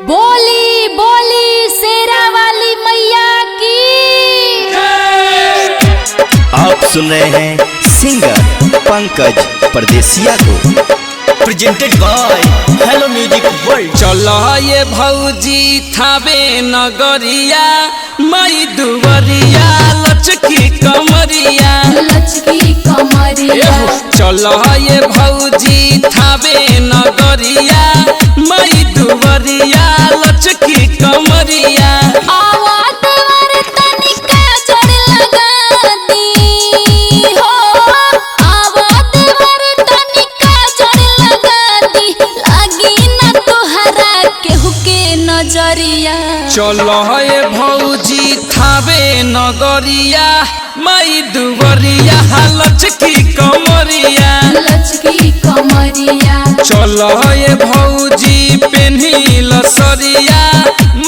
बोली बोली शेरा वाली मैया की। आप सुन रहे हैं सिंगर पंकज परदेसिया को। Presented by hello music world. चलो ये भौजी थावे नगरिया मई दुवरिया लचकी कमरिया चलो ये भौजी थावे नगरिया मई दुवरिया लचकी कमरिया। चलो ये भौजी थावे नगरिया मई दुवरिया लचकी कमरिया चलो ये भौजी पेन्ही लसरिया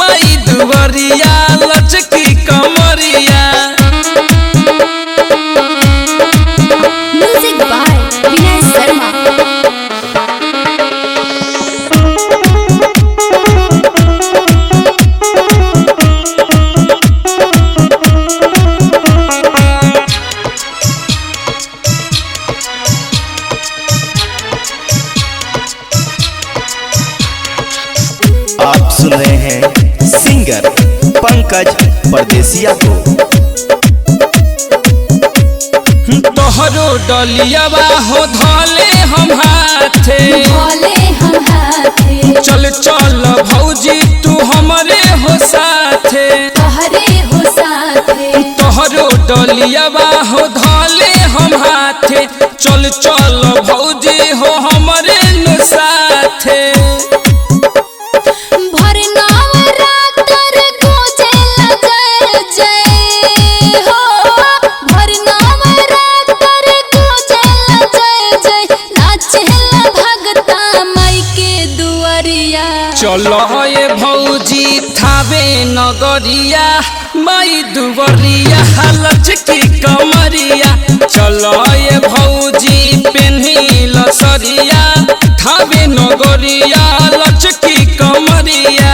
मई दुवरिया लचकी कमरिया। Music by Vinay Sharma. आप सुन रहे हैं सिंगर पंकज परदेसिया को। तोहरो डलियावा हो धले हम हाथे चल चल भौजी तू हमरे हो साथे तोहरो डलियावा हो धले हम हाथे चल चल भौजी हो हमरे न साथे। चलो ये भौजी थावे नगरिया मई दुवरिया लचकी कमरिया चलो ये भौजी पेन्ही लसरिया थावे नगरिया लचकी कमरिया।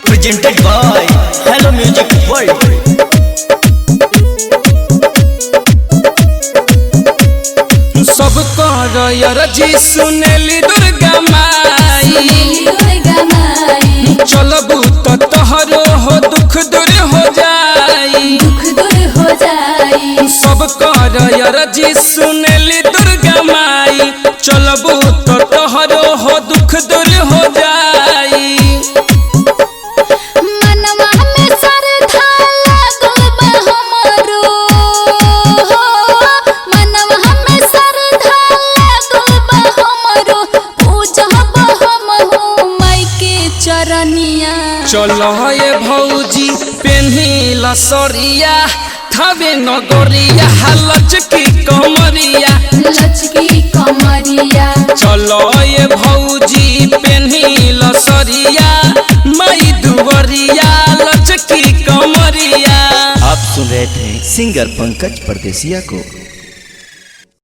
Presented by hello music world. सब कर यरजी सुनेली दुर्गा माई चलबू तो तोहरो हो दुख दूर हो जाई सब कर यरजी सुनेली दुर्गा माई चलबू तो तोहरो हो दुख दूर हो जाई। चलो ये भौजी पेन्ही लसरिया थावे नगरिया लचकी कमरिया चलो ये भौजी पेन्ही लसरिया मई दुवरिया लचकी कमरिया। आप सुन रहे थे सिंगर पंकज परदेसिया को।